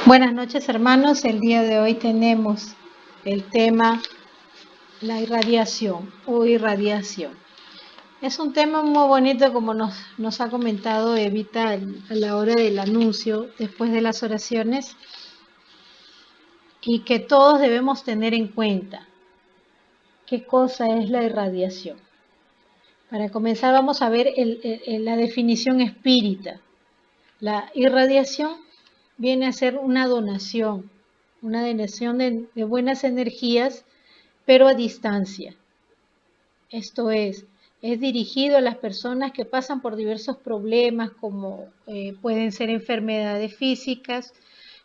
Buenas noches, hermanos. El día de hoy tenemos el tema la irradiación o irradiación. Es un tema muy bonito, como nos ha comentado Evita a la hora del anuncio, después de las oraciones, y que todos debemos tener en cuenta qué cosa es la irradiación. Para comenzar vamos a ver la definición espírita. La irradiación viene a ser una donación de buenas energías, pero a distancia. Esto es dirigido a las personas que pasan por diversos problemas, como pueden ser enfermedades físicas,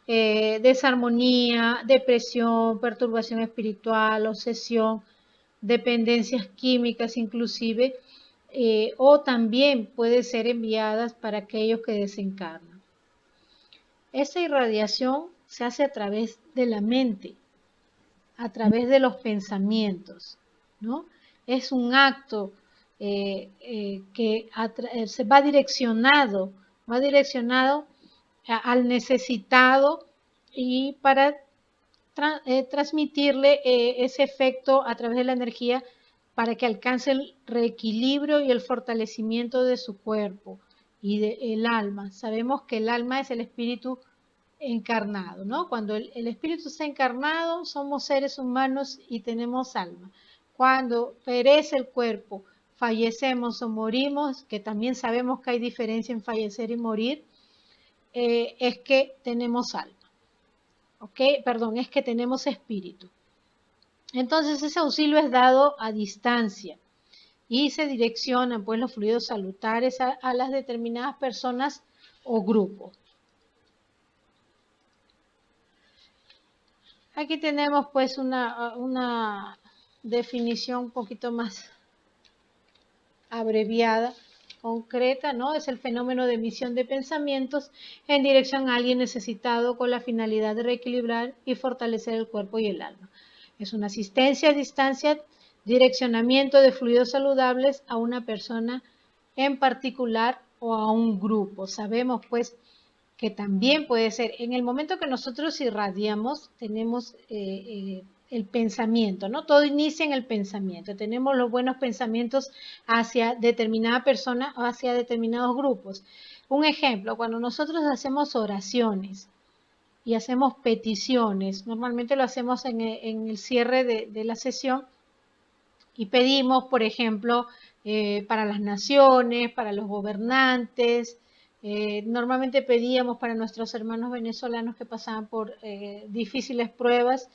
desarmonía, depresión, perturbación espiritual, obsesión, dependencias químicas inclusive, o también puede ser enviadas para aquellos que desencarnan. Esta irradiación se hace a través de la mente, a través de los pensamientos, ¿no? Es un acto que se va direccionado al necesitado y para transmitirle ese efecto a través de la energía para que alcance el reequilibrio y el fortalecimiento de su cuerpo y del alma. Sabemos que el alma es el espíritu encarnado, ¿no? Cuando el espíritu está encarnado, somos seres humanos y tenemos alma. Cuando perece el cuerpo, fallecemos o morimos, que también sabemos que hay diferencia en fallecer y morir, es que tenemos alma. ¿Ok? Perdón, es que tenemos espíritu. Entonces ese auxilio es dado a distancia y se direccionan pues los fluidos salutares a las determinadas personas o grupos. Aquí tenemos pues una definición un poquito más abreviada, concreta, ¿no? Es el fenómeno de emisión de pensamientos en dirección a alguien necesitado con la finalidad de reequilibrar y fortalecer el cuerpo y el alma. Es una asistencia a distancia, direccionamiento de fluidos saludables a una persona en particular o a un grupo. Sabemos pues que también puede ser, en el momento que nosotros irradiamos, tenemos el pensamiento, ¿no? Todo inicia en el pensamiento. Tenemos los buenos pensamientos hacia determinada persona o hacia determinados grupos. Un ejemplo, cuando nosotros hacemos oraciones y hacemos peticiones, normalmente lo hacemos en el cierre de la sesión y pedimos, por ejemplo, para las naciones, para los gobernantes. Normalmente pedíamos para nuestros hermanos venezolanos que pasaban por difíciles pruebas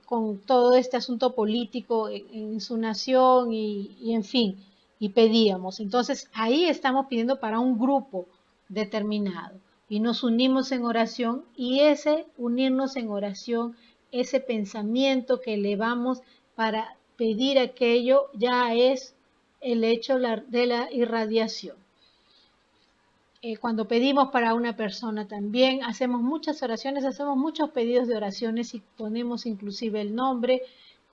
con todo este asunto político en su nación y en fin, y pedíamos. Entonces ahí estamos pidiendo para un grupo determinado y nos unimos en oración y ese unirnos en oración, ese pensamiento que elevamos para pedir aquello ya es el hecho de la irradiación. Cuando pedimos para una persona también, hacemos muchas oraciones, hacemos muchos pedidos de oraciones y ponemos inclusive el nombre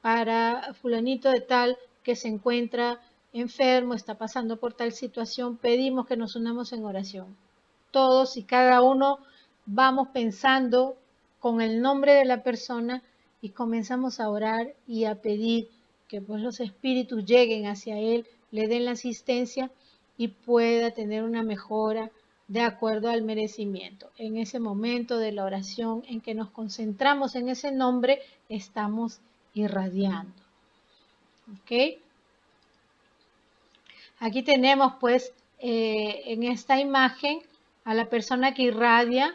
para fulanito de tal que se encuentra enfermo, está pasando por tal situación, pedimos que nos unamos en oración. Todos y cada uno vamos pensando con el nombre de la persona y comenzamos a orar y a pedir que pues los espíritus lleguen hacia él, le den la asistencia y pueda tener una mejora de acuerdo al merecimiento. En ese momento de la oración en que nos concentramos en ese nombre, estamos irradiando. ¿Ok? Aquí tenemos pues en esta imagen a la persona que irradia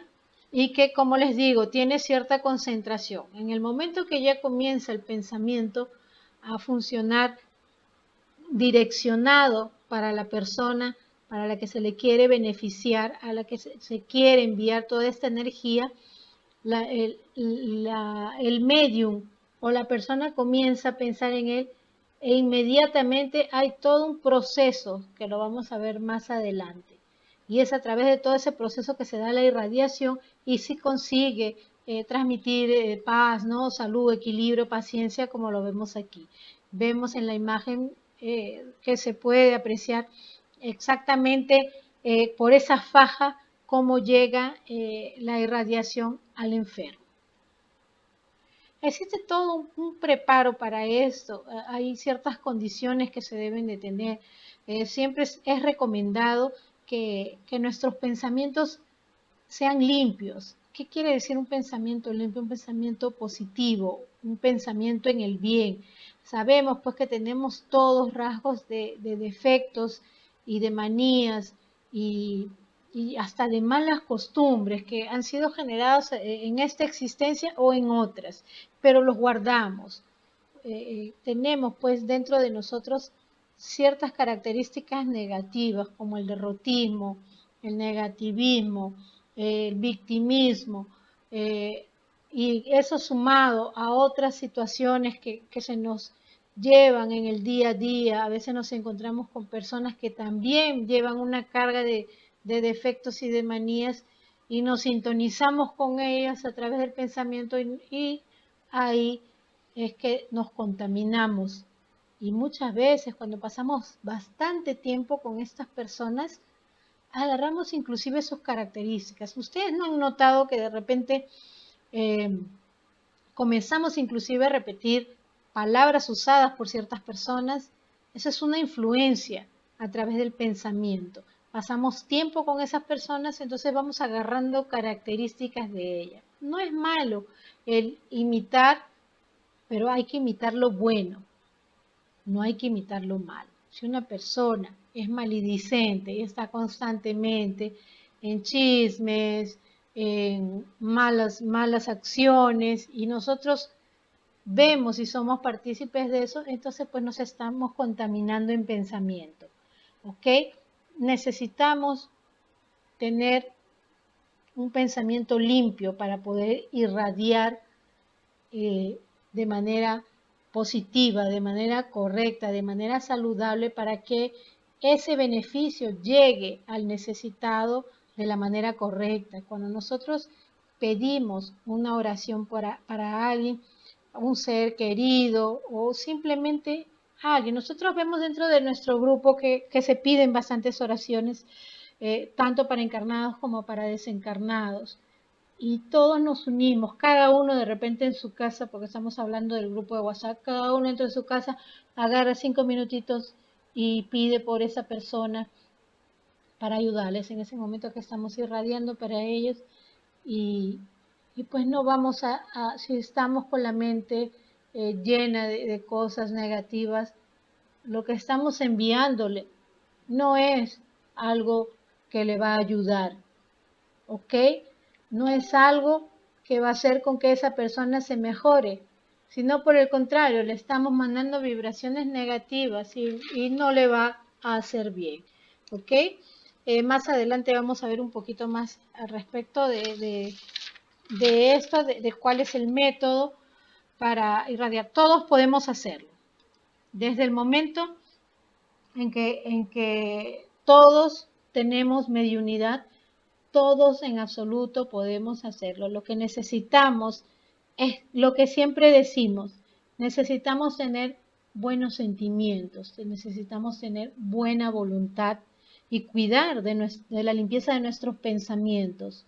y que, como les digo, tiene cierta concentración. En el momento que ya comienza el pensamiento a funcionar direccionado para la persona para la que se le quiere beneficiar, a la que se quiere enviar toda esta energía, el medium o la persona comienza a pensar en él e inmediatamente hay todo un proceso que lo vamos a ver más adelante. Y es a través de todo ese proceso que se da la irradiación y si consigue transmitir paz, ¿no? Salud, equilibrio, paciencia, como lo vemos aquí. Vemos en la imagen que se puede apreciar exactamente por esa faja cómo llega la irradiación al enfermo. Existe todo un preparo para esto, hay ciertas condiciones que se deben de tener. Siempre es recomendado que nuestros pensamientos sean limpios. ¿Qué quiere decir un pensamiento limpio? Un pensamiento positivo, un pensamiento en el bien. Sabemos pues que tenemos todos rasgos de defectos y de manías y hasta de malas costumbres que han sido generadas en esta existencia o en otras, pero los guardamos. Tenemos pues dentro de nosotros ciertas características negativas como el derrotismo, el negativismo, el victimismo, y eso sumado a otras situaciones que se nos llevan en el día a día. A veces nos encontramos con personas que también llevan una carga de defectos y de manías y nos sintonizamos con ellas a través del pensamiento y ahí es que nos contaminamos. Y muchas veces cuando pasamos bastante tiempo con estas personas, agarramos inclusive sus características. Ustedes no han notado que de repente comenzamos inclusive a repetir palabras usadas por ciertas personas. Eso es una influencia a través del pensamiento. Pasamos tiempo con esas personas, entonces vamos agarrando características de ellas. No es malo el imitar, pero hay que imitar lo bueno, no hay que imitar lo malo. Si una persona es maledicente y está constantemente en chismes, en malas acciones, y nosotros vemos y somos partícipes de eso, entonces pues nos estamos contaminando en pensamiento. ¿Ok? Necesitamos tener un pensamiento limpio para poder irradiar de manera positiva, de manera correcta, de manera saludable, para que ese beneficio llegue al necesitado de la manera correcta. Cuando nosotros pedimos una oración para alguien, un ser querido o simplemente alguien, nosotros vemos dentro de nuestro grupo que se piden bastantes oraciones, tanto para encarnados como para desencarnados. Y todos nos unimos, cada uno de repente en su casa, porque estamos hablando del grupo de WhatsApp, cada uno entra en su casa, agarra 5 minutitos y pide por esa persona para ayudarles en ese momento que estamos irradiando para ellos. Y pues no vamos si estamos con la mente llena de cosas negativas, lo que estamos enviándole no es algo que le va a ayudar, ¿ok? No es algo que va a hacer con que esa persona se mejore, sino por el contrario, le estamos mandando vibraciones negativas y no le va a hacer bien, ¿ok? Más adelante vamos a ver un poquito más al respecto de esto, de cuál es el método para irradiar. Todos podemos hacerlo. Desde el momento en que todos tenemos mediunidad, todos en absoluto podemos hacerlo. Lo que necesitamos es lo que siempre decimos. Necesitamos tener buenos sentimientos, necesitamos tener buena voluntad y cuidar de la limpieza de nuestros pensamientos,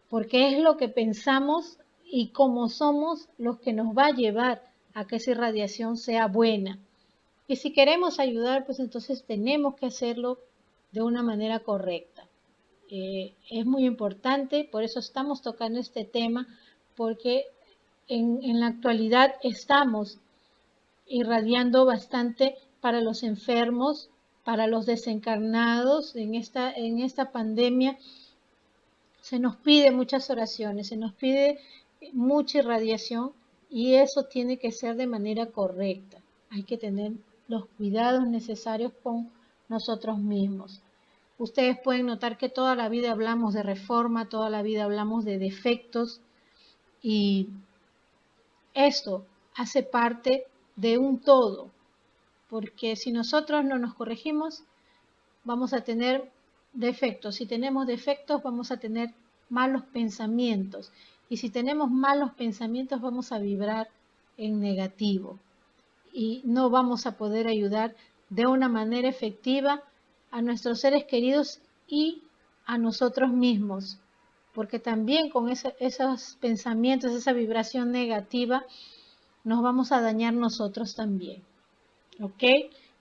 porque es lo que pensamos y cómo somos los que nos va a llevar a que esa irradiación sea buena. Y si queremos ayudar, pues entonces tenemos que hacerlo de una manera correcta. Es muy importante, por eso estamos tocando este tema, porque en la actualidad estamos irradiando bastante para los enfermos, para los desencarnados. En esta pandemia se nos pide muchas oraciones, se nos pide mucha irradiación y eso tiene que ser de manera correcta. Hay que tener los cuidados necesarios con nosotros mismos. Ustedes pueden notar que toda la vida hablamos de reforma, toda la vida hablamos de defectos y esto hace parte de un todo, porque si nosotros no nos corregimos, vamos a tener defectos. Si tenemos defectos, vamos a tener malos pensamientos. Y si tenemos malos pensamientos, vamos a vibrar en negativo. Y no vamos a poder ayudar de una manera efectiva a nuestros seres queridos y a nosotros mismos, porque también con esos pensamientos, esa vibración negativa, nos vamos a dañar nosotros también. ¿Ok?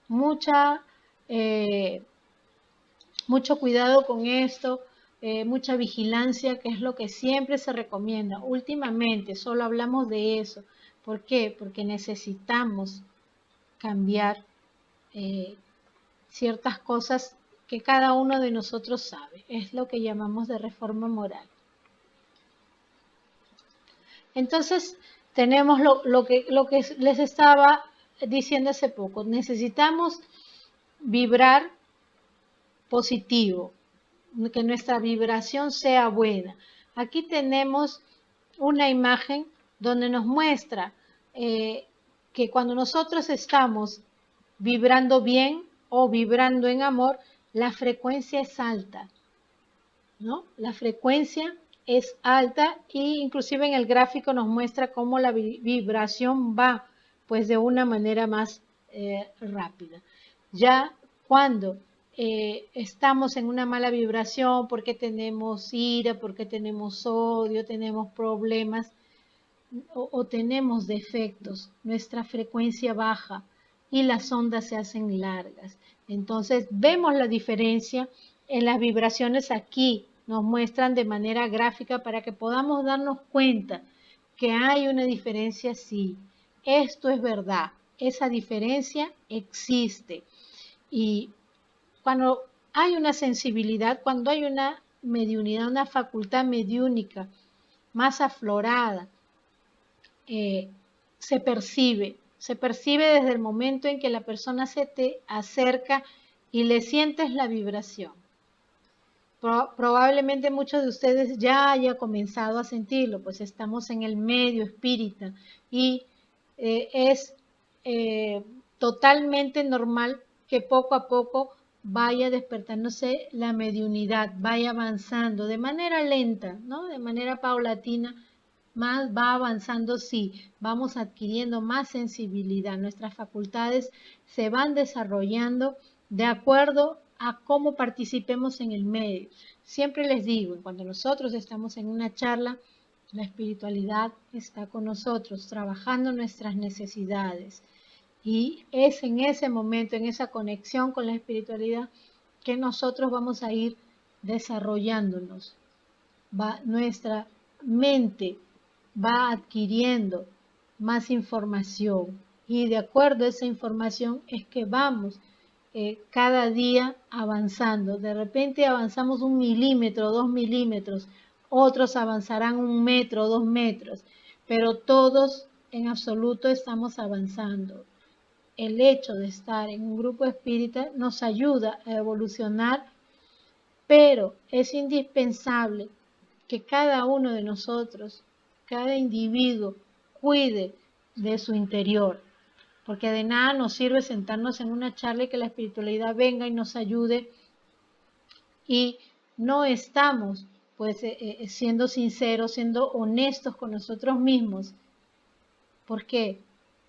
Mucho cuidado con esto, mucha vigilancia, que es lo que siempre se recomienda. Últimamente solo hablamos de eso. ¿Por qué? Porque necesitamos cambiar ciertas cosas que cada uno de nosotros sabe. Es lo que llamamos de reforma moral. Entonces, tenemos lo que les estaba diciendo hace poco. Necesitamos vibrar positivo, que nuestra vibración sea buena. Aquí tenemos una imagen donde nos muestra que cuando nosotros estamos vibrando bien o vibrando en amor, la frecuencia es alta, ¿no? La frecuencia es alta y inclusive en el gráfico nos muestra cómo la vibración va pues de una manera más rápida. Ya cuando estamos en una mala vibración porque tenemos ira, porque tenemos odio, tenemos problemas o tenemos defectos, nuestra frecuencia baja y las ondas se hacen largas. Entonces vemos la diferencia en las vibraciones aquí, nos muestran de manera gráfica para que podamos darnos cuenta que hay una diferencia, sí. Esto es verdad, esa diferencia existe. Y cuando hay una sensibilidad, cuando hay una mediunidad, una facultad mediúnica más aflorada, se percibe desde el momento en que la persona se te acerca y le sientes la vibración. Probablemente muchos de ustedes ya haya comenzado a sentirlo, pues estamos en el medio espírita y es totalmente normal que poco a poco vaya despertándose la mediunidad, vaya avanzando de manera lenta, ¿no? De manera paulatina, más va avanzando, sí, vamos adquiriendo más sensibilidad, nuestras facultades se van desarrollando de acuerdo a cómo participemos en el medio. Siempre les digo, cuando nosotros estamos en una charla, la espiritualidad está con nosotros, trabajando nuestras necesidades. Y es en ese momento, en esa conexión con la espiritualidad, que nosotros vamos a ir desarrollándonos. Nuestra mente va adquiriendo más información y de acuerdo a esa información es que vamos cada día avanzando. De repente avanzamos 1 milímetro, 2 milímetros, otros avanzarán 1 metro, 2 metros, pero todos en absoluto estamos avanzando. El hecho de estar en un grupo espírita nos ayuda a evolucionar, pero es indispensable que cada uno de nosotros, cada individuo, cuide de su interior, porque de nada nos sirve sentarnos en una charla y que la espiritualidad venga y nos ayude y no estamos pues siendo sinceros, siendo honestos con nosotros mismos. ¿Por qué?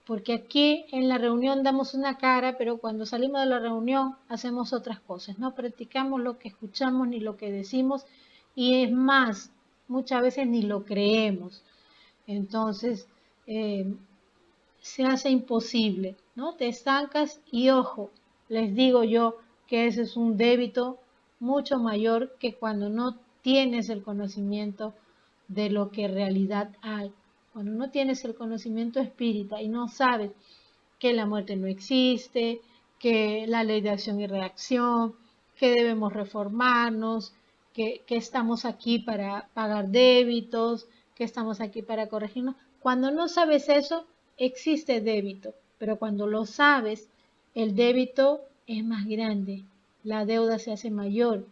Porque aquí en la reunión damos una cara, pero cuando salimos de la reunión hacemos otras cosas. No practicamos lo que escuchamos ni lo que decimos y es más, muchas veces ni lo creemos. Entonces, se hace imposible, ¿no? Te estancas y ojo, les digo yo que ese es un débito mucho mayor que cuando no tienes el conocimiento de lo que en realidad hay. Cuando no tienes el conocimiento espírita y no sabes que la muerte no existe, que la ley de acción y reacción, que debemos reformarnos, que estamos aquí para pagar débitos, que estamos aquí para corregirnos. Cuando no sabes eso, existe débito, pero cuando lo sabes, el débito es más grande, la deuda se hace mayor.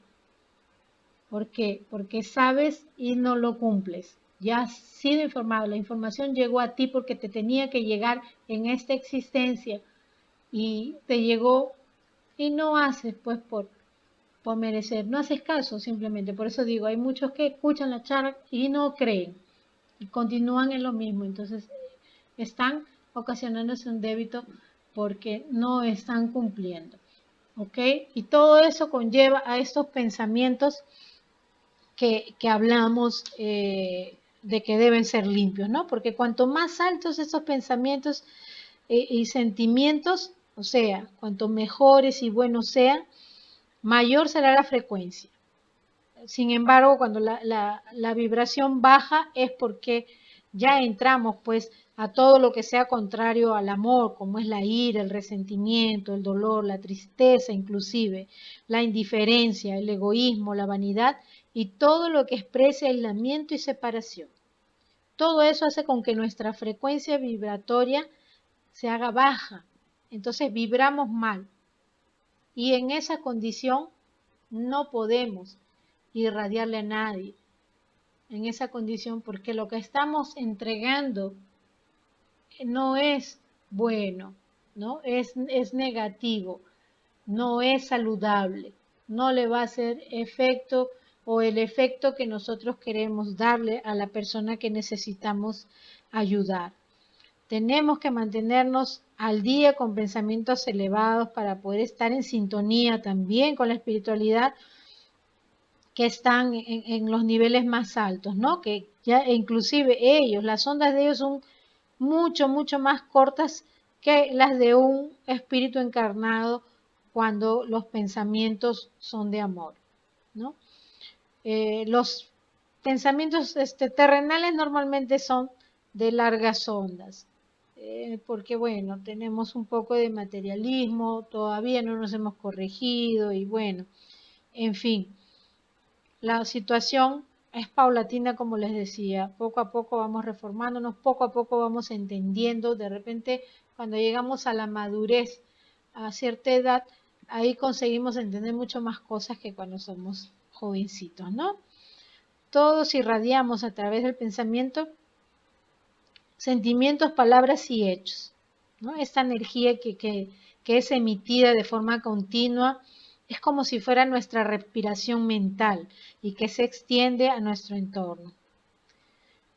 ¿Por qué? Porque sabes y no lo cumples. Ya has sido informado, la información llegó a ti porque te tenía que llegar en esta existencia y te llegó y no haces pues por merecer, no haces caso simplemente. Por eso digo, hay muchos que escuchan la charla y no creen y continúan en lo mismo. Entonces están ocasionándose un débito porque no están cumpliendo. ¿Ok? Y todo eso conlleva a estos pensamientos que hablamos de que deben ser limpios, ¿no? Porque cuanto más altos esos pensamientos y sentimientos, o sea, cuanto mejores y buenos sean, mayor será la frecuencia. Sin embargo, cuando la vibración baja es porque ya entramos pues a todo lo que sea contrario al amor, como es la ira, el resentimiento, el dolor, la tristeza inclusive, la indiferencia, el egoísmo, la vanidad y todo lo que exprese aislamiento y separación. Todo eso hace con que nuestra frecuencia vibratoria se haga baja. Entonces vibramos mal. Y en esa condición no podemos irradiarle a nadie. En esa condición, porque lo que estamos entregando no es bueno, ¿no? Es negativo, no es saludable, no le va a hacer efecto o el efecto que nosotros queremos darle a la persona que necesitamos ayudar. Tenemos que mantenernos al día con pensamientos elevados para poder estar en sintonía también con la espiritualidad que están en los niveles más altos, ¿no? Que ya inclusive ellos, las ondas de ellos son mucho más cortas que las de un espíritu encarnado cuando los pensamientos son de amor, ¿no? Los pensamientos terrenales normalmente son de largas ondas, porque bueno, tenemos un poco de materialismo, todavía no nos hemos corregido y bueno, en fin, la situación es paulatina, como les decía, poco a poco vamos reformándonos, poco a poco vamos entendiendo, de repente cuando llegamos a la madurez, a cierta edad, ahí conseguimos entender mucho más cosas que cuando somos jovencitos, ¿no? Todos irradiamos a través del pensamiento sentimientos, palabras y hechos, ¿no? Esta energía que es emitida de forma continua es como si fuera nuestra respiración mental y que se extiende a nuestro entorno.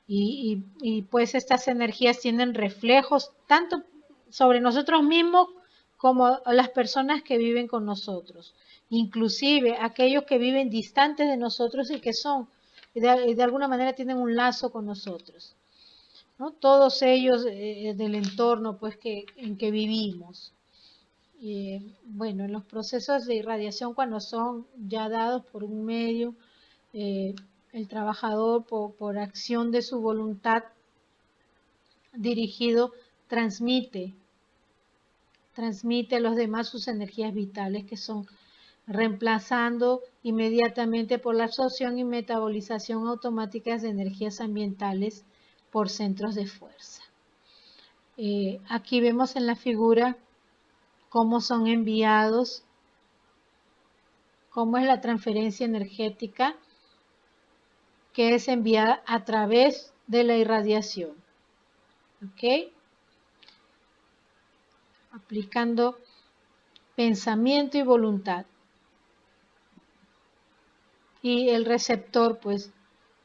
Y pues estas energías tienen reflejos tanto sobre nosotros mismos como las personas que viven con nosotros, inclusive aquellos que viven distantes de nosotros y que son, de alguna manera tienen un lazo con nosotros, ¿no? Todos ellos del entorno pues en que vivimos. Bueno, en los procesos de irradiación cuando son ya dados por un medio, el trabajador por acción de su voluntad dirigido transmite a los demás sus energías vitales que son reemplazando inmediatamente por la absorción y metabolización automáticas de energías ambientales por centros de fuerza. Aquí vemos en la figura cómo son enviados, cómo es la transferencia energética que es enviada a través de la irradiación. ¿Ok? Aplicando pensamiento y voluntad. Y el receptor, pues,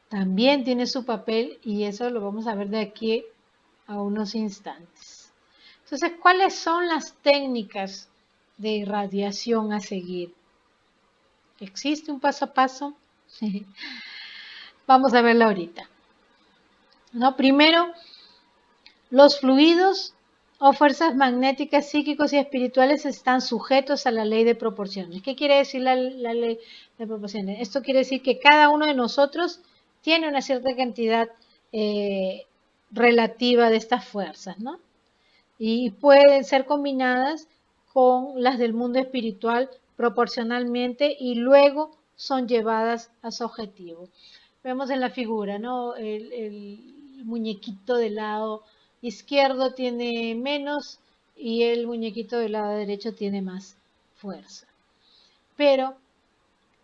también tiene su papel y eso lo vamos a ver de aquí a unos instantes. Entonces, ¿cuáles son las técnicas de irradiación a seguir? ¿Existe un paso a paso? Vamos a verlo ahorita. ¿No? Primero, los fluidos o fuerzas magnéticas, psíquicos y espirituales están sujetos a la ley de proporciones. ¿Qué quiere decir la ley de proporciones? Esto quiere decir que cada uno de nosotros tiene una cierta cantidad relativa de estas fuerzas, ¿no? Y pueden ser combinadas con las del mundo espiritual proporcionalmente y luego son llevadas a su objetivo. Vemos en la figura, ¿no? El muñequito del lado izquierdo tiene menos y el muñequito del lado derecho tiene más fuerza. Pero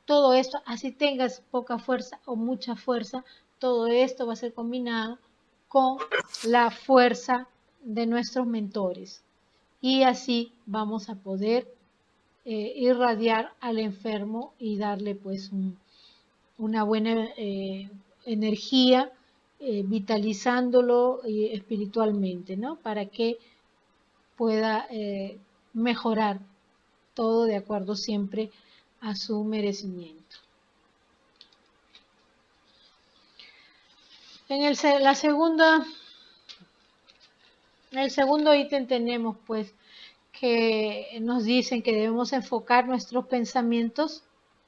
todo esto, así tengas poca fuerza o mucha fuerza, todo esto va a ser combinado con la fuerza de nuestros mentores. Y así vamos a poder irradiar al enfermo y darle pues una buena energía, vitalizándolo espiritualmente, ¿no? Para que pueda mejorar todo de acuerdo siempre a su merecimiento. En el segundo ítem tenemos pues que nos dicen que debemos enfocar nuestros pensamientos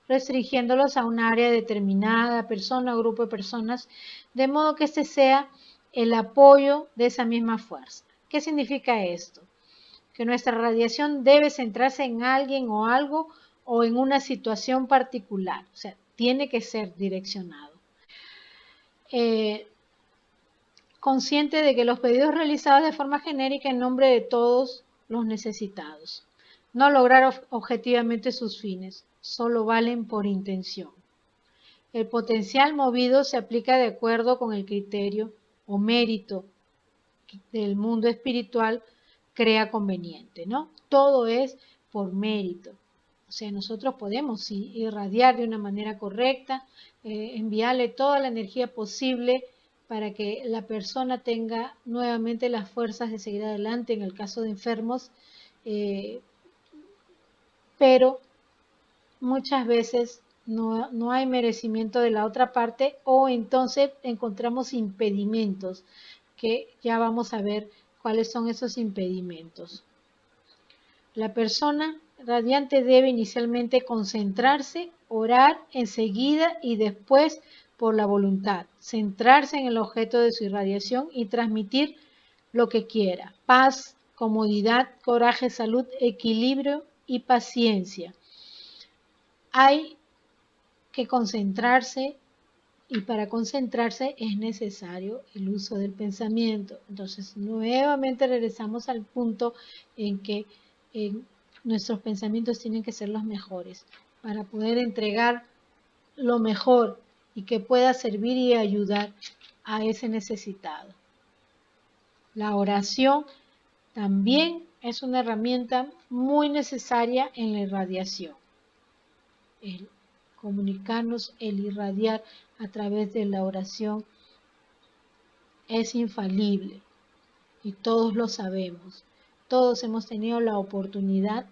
restringiéndolos a una área determinada, persona o grupo de personas, de modo que este sea el apoyo de esa misma fuerza. ¿Qué significa esto? Que nuestra radiación debe centrarse en alguien o algo o en una situación particular, o sea, tiene que ser direccionado. Consciente de que los pedidos realizados de forma genérica en nombre de todos los necesitados no lograr objetivamente sus fines, solo valen por intención. El potencial movido se aplica de acuerdo con el criterio o mérito del mundo espiritual crea conveniente, ¿no? Todo es por mérito. O sea, nosotros podemos sí, irradiar de una manera correcta, enviarle toda la energía posible para que la persona tenga nuevamente las fuerzas de seguir adelante en el caso de enfermos, pero muchas veces no hay merecimiento de la otra parte o entonces encontramos impedimentos, que ya vamos a ver cuáles son esos impedimentos. La persona radiante debe inicialmente concentrarse, orar enseguida y después por la voluntad, centrarse en el objeto de su irradiación y transmitir lo que quiera: paz, comodidad, coraje, salud, equilibrio y paciencia. Hay que concentrarse y para concentrarse es necesario el uso del pensamiento. Entonces, nuevamente regresamos al punto en que nuestros pensamientos tienen que ser los mejores para poder entregar lo mejor y que pueda servir y ayudar a ese necesitado. La oración también es una herramienta muy necesaria en la irradiación. El comunicarnos, el irradiar a través de la oración es infalible y todos lo sabemos. Todos hemos tenido la oportunidad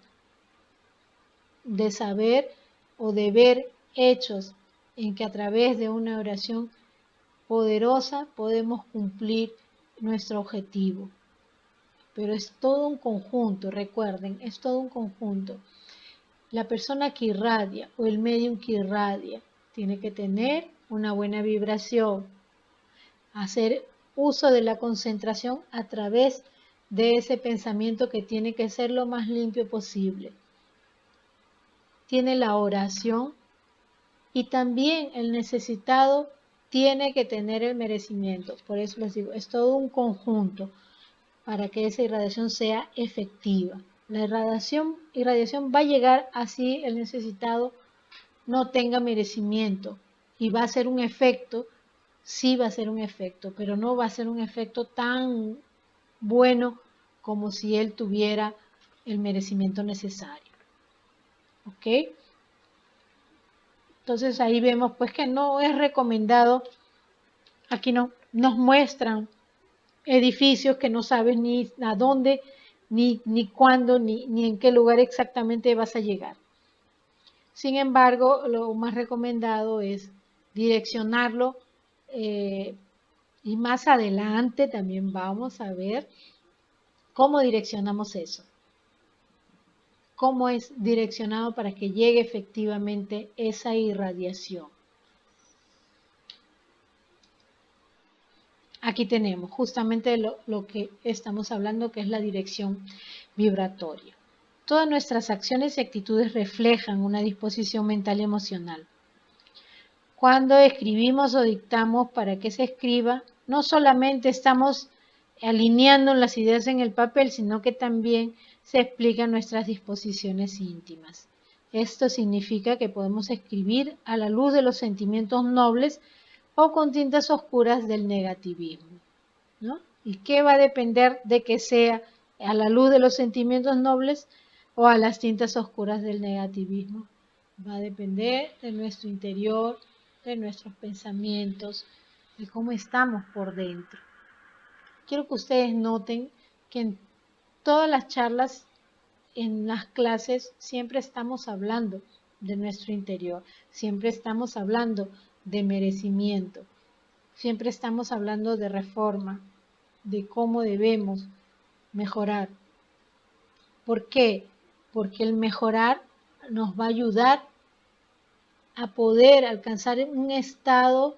de saber o de ver hechos en que a través de una oración poderosa podemos cumplir nuestro objetivo. Pero es todo un conjunto, recuerden, es todo un conjunto. La persona que irradia o el medium que irradia tiene que tener una buena vibración, hacer uso de la concentración a través de ese pensamiento que tiene que ser lo más limpio posible. Tiene la oración y también el necesitado tiene que tener el merecimiento. Por eso les digo, es todo un conjunto para que esa irradiación sea efectiva. La irradiación va a llegar así el necesitado no tenga merecimiento y va a ser un efecto, sí va a ser un efecto, pero no va a ser un efecto tan bueno como si él tuviera el merecimiento necesario. ¿Ok? Entonces ahí vemos pues que no es recomendado, aquí nos muestran edificios que no sabes ni a dónde, ni cuándo, ni en qué lugar exactamente vas a llegar. Sin embargo, lo más recomendado es direccionarlo y más adelante también vamos a ver cómo direccionamos eso. Cómo es direccionado para que llegue efectivamente esa irradiación. Aquí tenemos justamente lo que estamos hablando, que es la dirección vibratoria. Todas nuestras acciones y actitudes reflejan una disposición mental y emocional. Cuando escribimos o dictamos para que se escriba, no solamente estamos alineando las ideas en el papel, sino que también se explican nuestras disposiciones íntimas. Esto significa que podemos escribir a la luz de los sentimientos nobles o con tintas oscuras del negativismo, ¿no? ¿Y qué va a depender de que sea a la luz de los sentimientos nobles o a las tintas oscuras del negativismo? Va a depender de nuestro interior, de nuestros pensamientos, de cómo estamos por dentro. Quiero que ustedes noten que en todas las charlas, en las clases, siempre estamos hablando de nuestro interior, siempre estamos hablando de merecimiento. siempre estamos hablando de reforma, de cómo debemos mejorar. ¿Por qué? Porque el mejorar nos va a ayudar a poder alcanzar un estado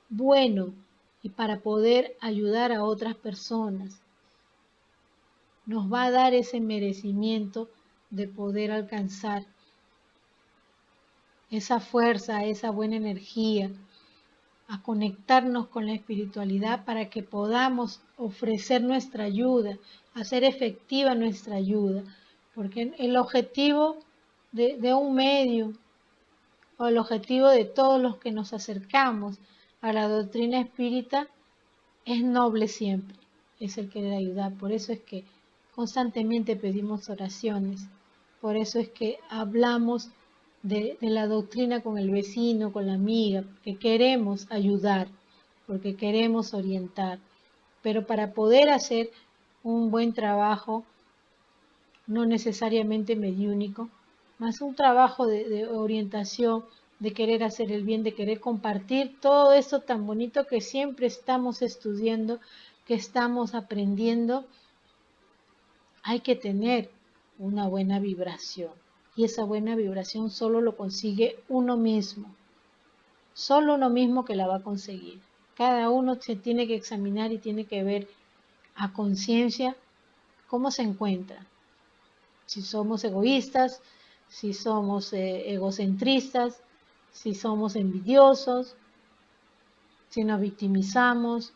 bueno y para poder ayudar a otras personas. Nos va a dar ese merecimiento de poder alcanzar esa fuerza, esa buena energía, a conectarnos con la espiritualidad para que podamos ofrecer nuestra ayuda, hacer efectiva nuestra ayuda. Porque el objetivo de un medio o el objetivo de todos los que nos acercamos a la doctrina espírita es noble siempre, es el querer ayudar. Por eso es que constantemente pedimos oraciones, por eso es que hablamos de la doctrina con el vecino, con la amiga, porque queremos ayudar, porque queremos orientar. Pero para poder hacer un buen trabajo, no necesariamente mediúnico, más un trabajo de orientación, de querer hacer el bien, de querer compartir todo eso tan bonito que siempre estamos estudiando, que estamos aprendiendo, hay que tener una buena vibración. Y esa buena vibración solo lo consigue uno mismo. Solo uno mismo que la va a conseguir. Cada uno se tiene que examinar y tiene que ver a conciencia cómo se encuentra. Si somos egoístas, si somos egocentristas, si somos envidiosos, si nos victimizamos,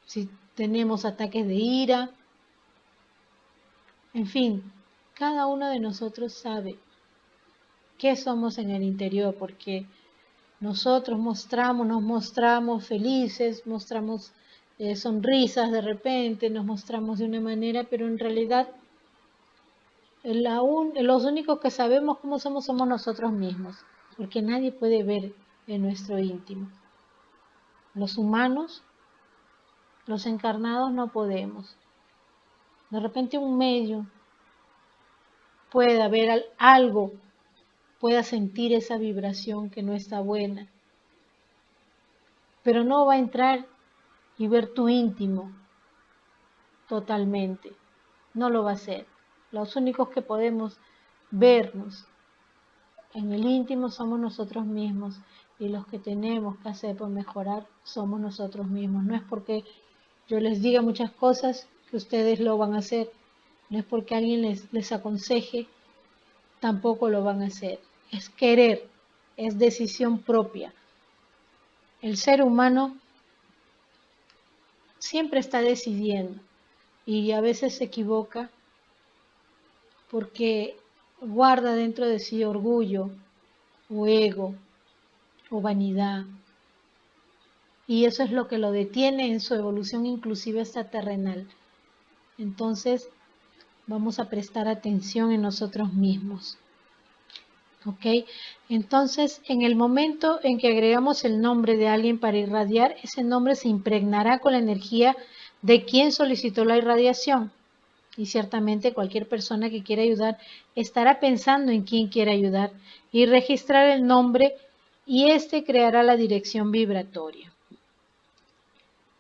si tenemos ataques de ira. En fin, cada uno de nosotros sabe qué somos en el interior, porque nosotros nos mostramos felices, mostramos sonrisas de repente, nos mostramos de una manera, pero en realidad los únicos que sabemos cómo somos nosotros mismos, porque nadie puede ver en nuestro íntimo. Los humanos, los encarnados no podemos. De repente un medio pueda ver algo, pueda sentir esa vibración que no está buena, pero no va a entrar y ver tu íntimo totalmente. No lo va a hacer. Los únicos que podemos vernos en el íntimo somos nosotros mismos, y los que tenemos que hacer por mejorar somos nosotros mismos. No es porque yo les diga muchas cosas que ustedes lo van a hacer, no es porque alguien les aconseje, tampoco lo van a hacer. Es querer, es decisión propia. El ser humano siempre está decidiendo y a veces se equivoca porque guarda dentro de sí orgullo o ego o vanidad, y eso es lo que lo detiene en su evolución inclusive hasta terrenal. Entonces vamos a prestar atención en nosotros mismos. ¿Ok? Entonces, en el momento en que agregamos el nombre de alguien para irradiar, ese nombre se impregnará con la energía de quien solicitó la irradiación. Y ciertamente cualquier persona que quiera ayudar estará pensando en quién quiere ayudar y registrar el nombre, y este creará la dirección vibratoria.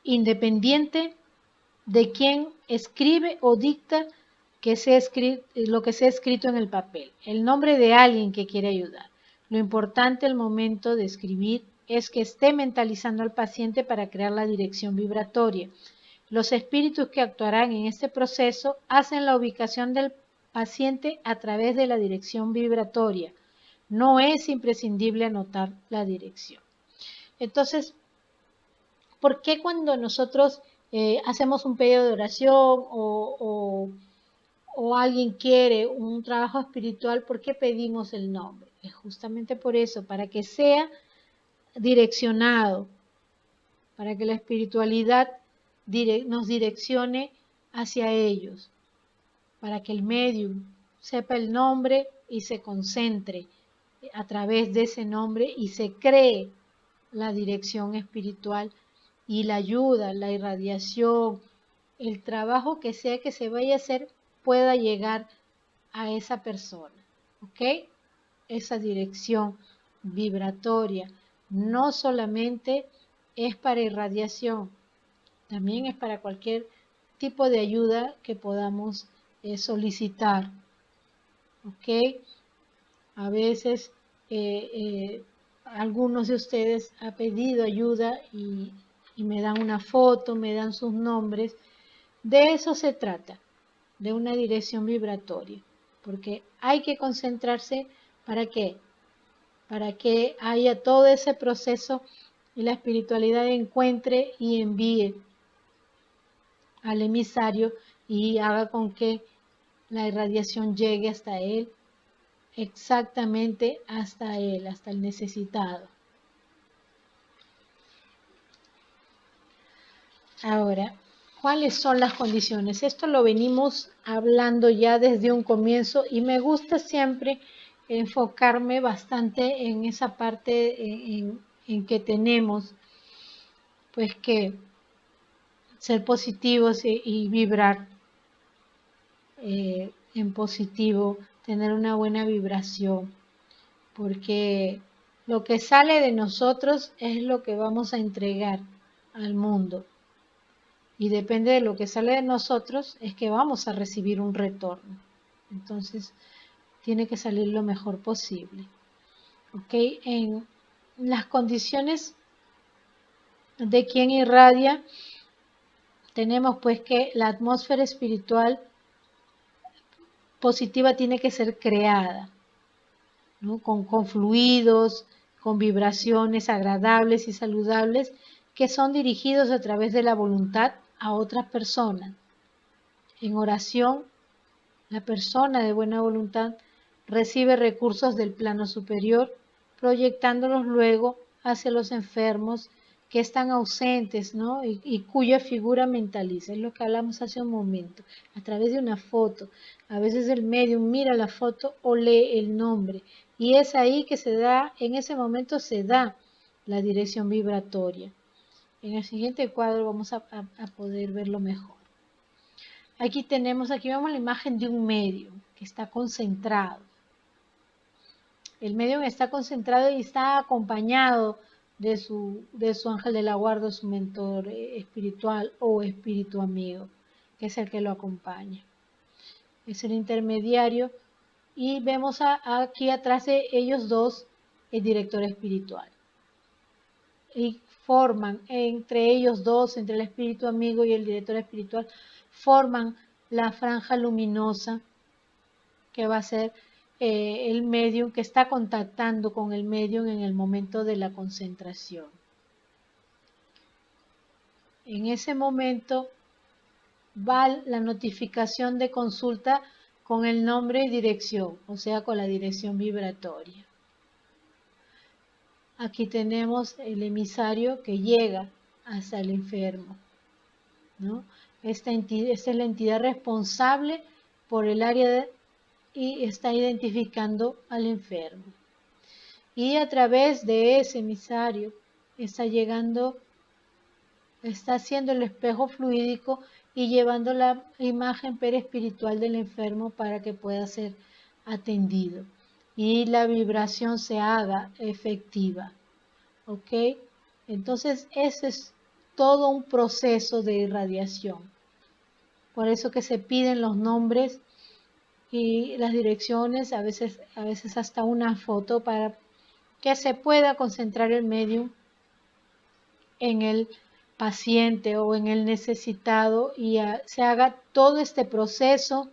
Independiente de quién escribe o dicta lo que sea escrito en el papel, el nombre de alguien que quiere ayudar. Lo importante al momento de escribir es que esté mentalizando al paciente para crear la dirección vibratoria. Los espíritus que actuarán en este proceso hacen la ubicación del paciente a través de la dirección vibratoria. No es imprescindible anotar la dirección. Entonces, ¿por qué cuando nosotros hacemos un pedido de oración o alguien quiere un trabajo espiritual, por qué pedimos el nombre? Es justamente por eso, para que sea direccionado, para que la espiritualidad nos direccione hacia ellos, para que el medium sepa el nombre y se concentre a través de ese nombre y se cree la dirección espiritual y la ayuda, la irradiación, el trabajo que sea que se vaya a hacer pueda llegar a esa persona, ¿ok? Esa dirección vibratoria No solamente es para irradiación, también es para cualquier tipo de ayuda que podamos solicitar. ¿Ok? A veces algunos de ustedes han pedido ayuda y me dan una foto, me dan sus nombres. De eso se trata, de una dirección vibratoria, porque hay que concentrarse. ¿Para qué? Para que haya todo ese proceso y la espiritualidad encuentre y envíe al emisario y haga con que la irradiación llegue hasta él, exactamente hasta él, hasta el necesitado. Ahora, ¿cuáles son las condiciones? Esto lo venimos hablando ya desde un comienzo y me gusta siempre enfocarme bastante en esa parte en que tenemos pues que ser positivos y vibrar en positivo, tener una buena vibración, porque lo que sale de nosotros es lo que vamos a entregar al mundo. Y depende de lo que sale de nosotros, es que vamos a recibir un retorno. Entonces, tiene que salir lo mejor posible. ¿Ok? En las condiciones de quien irradia, tenemos pues que la atmósfera espiritual positiva tiene que ser creada, ¿no? Con fluidos, con vibraciones agradables y saludables que son dirigidos a través de la voluntad a otras personas. En oración, la persona de buena voluntad recibe recursos del plano superior, proyectándolos luego hacia los enfermos que están ausentes, ¿no? Y cuya figura mentaliza. Es lo que hablamos hace un momento, a través de una foto. A veces el medium mira la foto o lee el nombre. Y es ahí que se da, en ese momento se da la dirección vibratoria. En el siguiente cuadro vamos a poder verlo mejor. Aquí vemos la imagen de un medium que está concentrado. El medium está concentrado y está acompañado de su ángel de la guarda, su mentor espiritual o espíritu amigo, que es el que lo acompaña. Es el intermediario y vemos aquí atrás de ellos dos el director espiritual. Y forman entre ellos dos, entre el espíritu amigo y el director espiritual, forman la franja luminosa que va a ser el medium que está contactando con el medium en el momento de la concentración. En ese momento va la notificación de consulta con el nombre y dirección, o sea, con la dirección vibratoria. Aquí tenemos el emisario que llega hasta el enfermo, ¿no? Esta es la entidad responsable por el área y está identificando al enfermo. Y a través de ese emisario está haciendo el espejo fluídico y llevando la imagen perespiritual del enfermo para que pueda ser atendido y la vibración se haga efectiva. ¿Ok? Entonces ese es todo un proceso de irradiación. Por eso que se piden los nombres y las direcciones, a veces hasta una foto para que se pueda concentrar el medium en el paciente o en el necesitado y se haga todo este proceso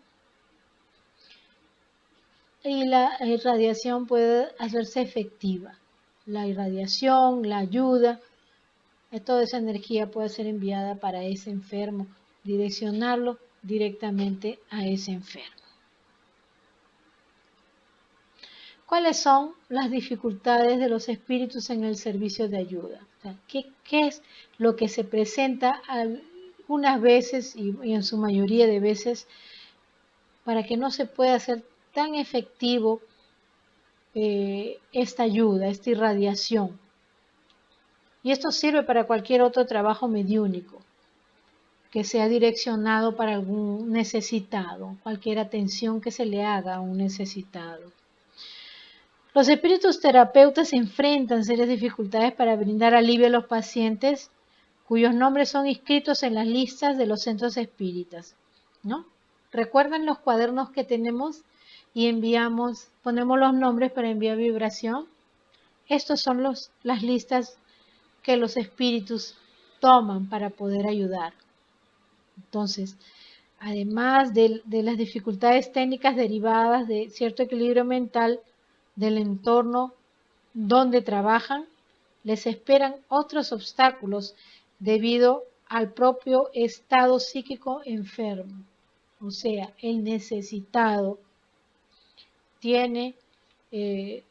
y la irradiación puede hacerse efectiva. La irradiación, la ayuda, toda esa energía puede ser enviada para ese enfermo, direccionarlo directamente a ese enfermo. ¿Cuáles son las dificultades de los espíritus en el servicio de ayuda? O sea, ¿qué es lo que se presenta algunas veces y en su mayoría de veces para que no se pueda hacer tan efectivo esta ayuda, esta irradiación? Y esto sirve para cualquier otro trabajo mediúnico que sea direccionado para algún necesitado, cualquier atención que se le haga a un necesitado. Los espíritus terapeutas enfrentan serias dificultades para brindar alivio a los pacientes cuyos nombres son inscritos en las listas de los centros espíritas, ¿no? ¿Recuerdan los cuadernos que tenemos y ponemos los nombres para enviar vibración? Estos son las listas que los espíritus toman para poder ayudar. Entonces, además de las dificultades técnicas derivadas de cierto equilibrio mental del entorno donde trabajan, les esperan otros obstáculos debido al propio estado psíquico enfermo. O sea, el necesitado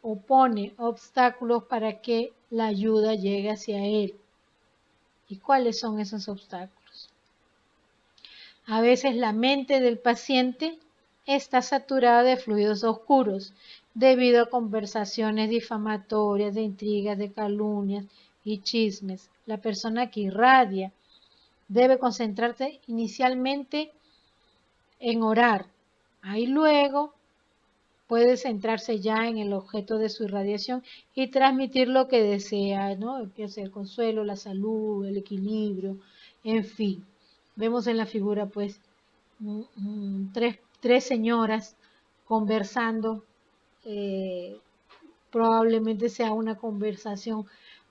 opone obstáculos para que la ayuda llegue hacia él. ¿Y cuáles son esos obstáculos? A veces la mente del paciente está saturada de fluidos oscuros debido a conversaciones difamatorias, de intrigas, de calumnias y chismes. La persona que irradia debe concentrarse inicialmente en orar. Ahí luego puede centrarse ya en el objeto de su irradiación y transmitir lo que desea, ¿no? Que es el consuelo, la salud, el equilibrio, en fin. Vemos en la figura, pues, tres señoras conversando. Probablemente sea una conversación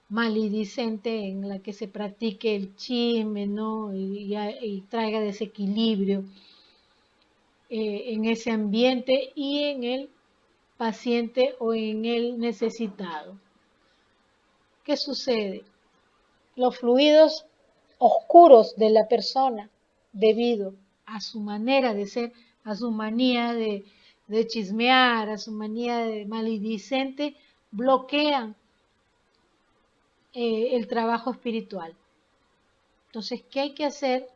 maledicente en la que se practique el chisme, ¿no? Y traiga desequilibrio en ese ambiente y en el paciente o en el necesitado. ¿Qué sucede? Los fluidos oscuros de la persona, debido a su manera de ser, a su manía de chismear, a su manía de maledicente, bloquean el trabajo espiritual. Entonces, ¿qué hay que hacer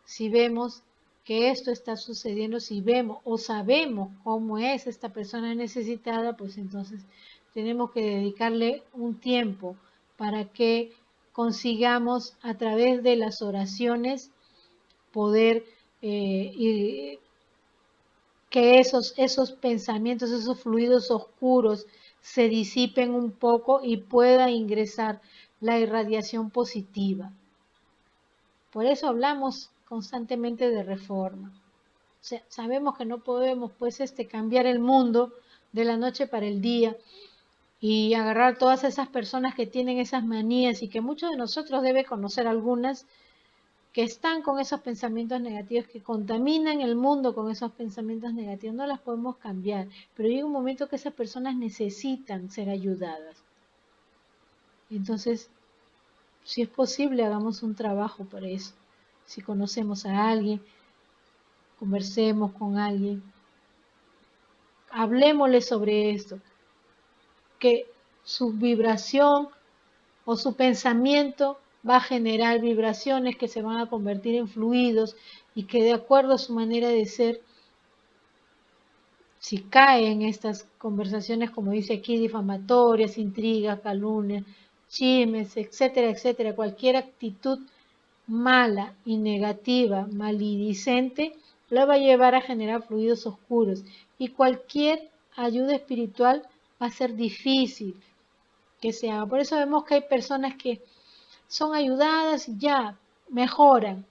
si vemos que esto está sucediendo? Si vemos o sabemos cómo es esta persona necesitada, pues entonces tenemos que dedicarle un tiempo para que consigamos a través de las oraciones poder que esos pensamientos, esos fluidos oscuros se disipen un poco y pueda ingresar la irradiación positiva. Por eso hablamos constantemente de reforma. O sea, sabemos que no podemos pues cambiar el mundo de la noche para el día y agarrar todas esas personas que tienen esas manías y que muchos de nosotros debe conocer algunas que están con esos pensamientos negativos, que contaminan el mundo con esos pensamientos negativos. No las podemos cambiar, pero llega un momento que esas personas necesitan ser ayudadas. Entonces, si es posible, hagamos un trabajo por eso. Si conocemos a alguien, conversemos con alguien, hablemosle sobre esto, que su vibración o su pensamiento va a generar vibraciones que se van a convertir en fluidos y que de acuerdo a su manera de ser, si cae en estas conversaciones, como dice aquí, difamatorias, intrigas, calumnias, chismes, etcétera, etcétera, cualquier actitud mala y negativa, maledicente, la va a llevar a generar fluidos oscuros y cualquier ayuda espiritual va a ser difícil que se haga. Por eso vemos que hay personas que son ayudadas y ya mejoran.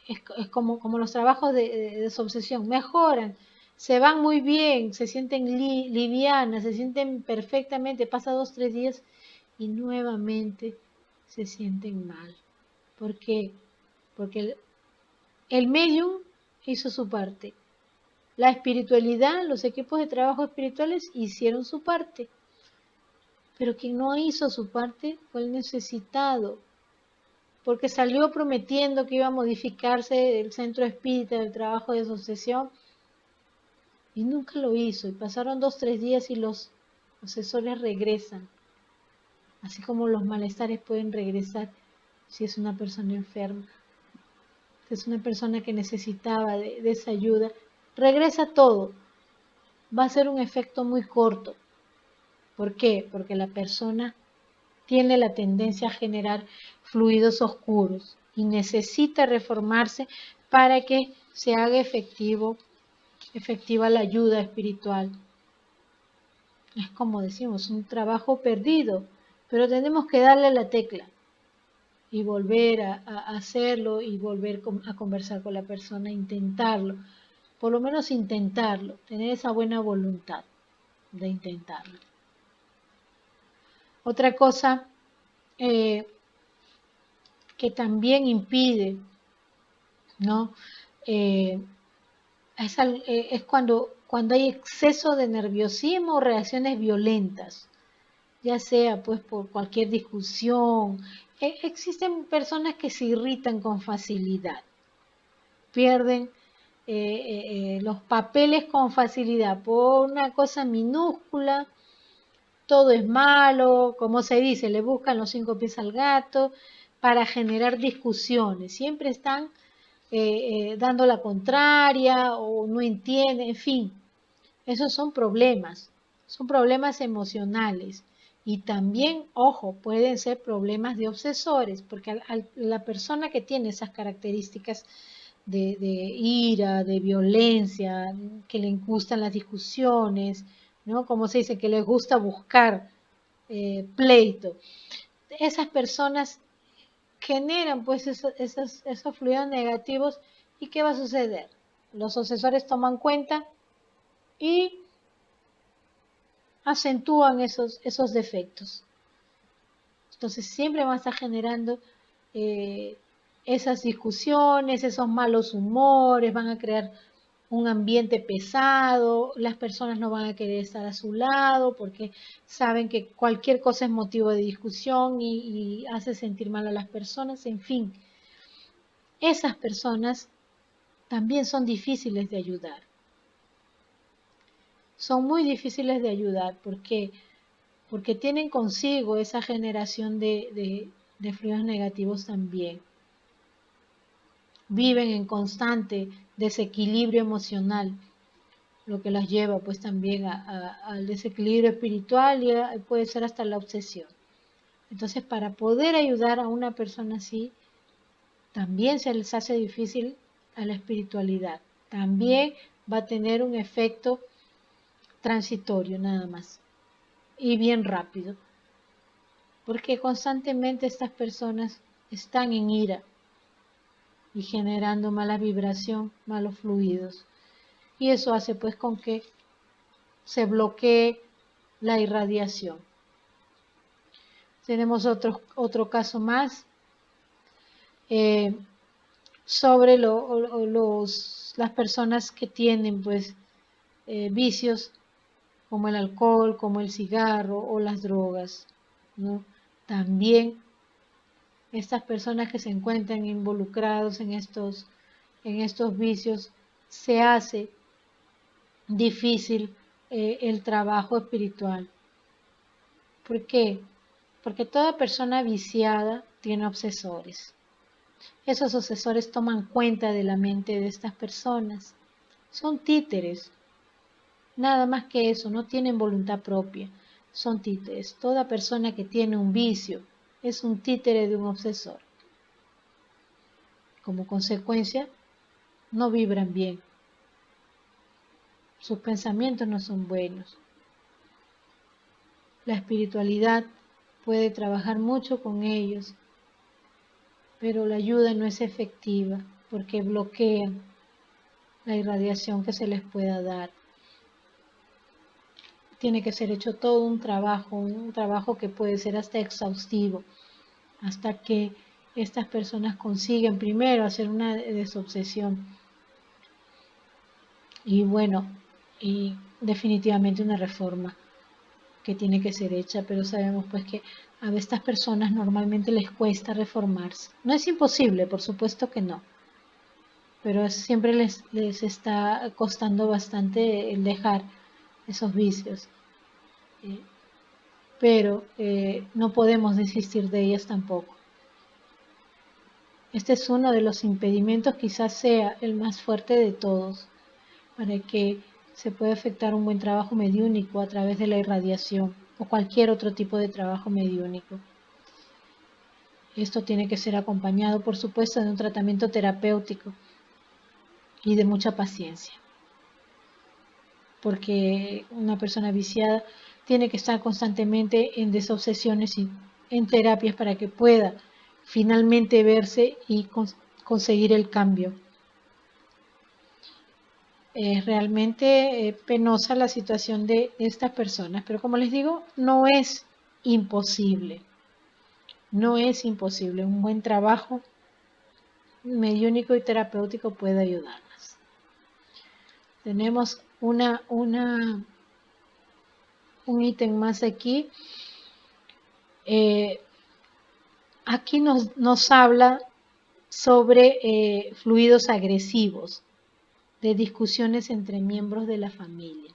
Es como los trabajos de desobsesión, mejoran, se van muy bien, se sienten livianas, se sienten perfectamente, pasa 2, 3 días y nuevamente se sienten mal. ¿Por qué? Porque el medium hizo su parte. La espiritualidad, los equipos de trabajo espirituales hicieron su parte. Pero quien no hizo su parte fue el necesitado, porque salió prometiendo que iba a modificarse el centro espírita del trabajo de asociación y nunca lo hizo. Y pasaron 2, 3 días y los asesores regresan, así como los malestares pueden regresar si es una persona enferma. Si es una persona que necesitaba de esa ayuda, regresa todo. Va a ser un efecto muy corto. ¿Por qué? Porque la persona tiene la tendencia a generar fluidos oscuros y necesita reformarse para que se haga efectiva la ayuda espiritual. Es como decimos, un trabajo perdido, pero tenemos que darle la tecla y volver a hacerlo y volver a conversar con la persona, intentarlo, por lo menos intentarlo, tener esa buena voluntad de intentarlo. Otra cosa que también impide, ¿no? Es cuando hay exceso de nerviosismo o reacciones violentas, ya sea pues por cualquier discusión. Existen personas que se irritan con facilidad, pierden los papeles con facilidad por una cosa minúscula, todo es malo, como se dice, le buscan los 5 pies al gato para generar discusiones, siempre están dando la contraria o no entienden, en fin, esos son problemas emocionales. Y también, ojo, pueden ser problemas de obsesores, porque la persona que tiene esas características de ira, de violencia, que le gustan las discusiones, ¿no? Como se dice, que les gusta buscar pleito. Esas personas generan pues esos fluidos negativos. ¿Y qué va a suceder? Los obsesores toman cuenta y acentúan esos defectos. Entonces siempre van a estar generando esas discusiones, esos malos humores, van a crear un ambiente pesado, las personas no van a querer estar a su lado porque saben que cualquier cosa es motivo de discusión y hace sentir mal a las personas, en fin. Esas personas también son difíciles de ayudar. Son muy difíciles de ayudar porque tienen consigo esa generación de fluidos negativos también. Viven en constante desequilibrio emocional, lo que las lleva pues también al desequilibrio espiritual y puede ser hasta la obsesión. Entonces, para poder ayudar a una persona así, también se les hace difícil a la espiritualidad. También va a tener un efecto transitorio nada más y bien rápido, porque constantemente estas personas están en ira y generando mala vibración, malos fluidos, y eso hace pues con que se bloquee la irradiación. Tenemos otro caso más sobre las personas que tienen pues vicios como el alcohol, como el cigarro o las drogas, ¿no? También estas personas que se encuentran involucrados en estos vicios, se hace difícil el trabajo espiritual. ¿Por qué? Porque toda persona viciada tiene obsesores. Esos obsesores toman cuenta de la mente de estas personas. Son títeres. Nada más que eso, no tienen voluntad propia. Son títeres. Toda persona que tiene un vicio es un títere de un obsesor. Como consecuencia, no vibran bien. Sus pensamientos no son buenos. La espiritualidad puede trabajar mucho con ellos, pero la ayuda no es efectiva porque bloquean la irradiación que se les pueda dar. Tiene que ser hecho todo un trabajo que puede ser hasta exhaustivo, hasta que estas personas consiguen primero hacer una desobsesión y bueno, y definitivamente una reforma que tiene que ser hecha, pero sabemos pues que a estas personas normalmente les cuesta reformarse. No es imposible, por supuesto que no, pero siempre les está costando bastante el dejar esos vicios. Pero no podemos desistir de ellas tampoco. Este es uno de los impedimentos, quizás sea el más fuerte de todos, para que se pueda efectuar un buen trabajo mediúnico a través de la irradiación o cualquier otro tipo de trabajo mediúnico. Esto tiene que ser acompañado, por supuesto, de un tratamiento terapéutico y de mucha paciencia, porque una persona viciada tiene que estar constantemente en desobsesiones y en terapias para que pueda finalmente verse y conseguir el cambio. Es realmente penosa la situación de estas personas, pero como les digo, no es imposible. No es imposible. Un buen trabajo mediúnico y terapéutico puede ayudarnos. Tenemos un ítem más aquí. Aquí nos habla sobre fluidos agresivos, de discusiones entre miembros de la familia.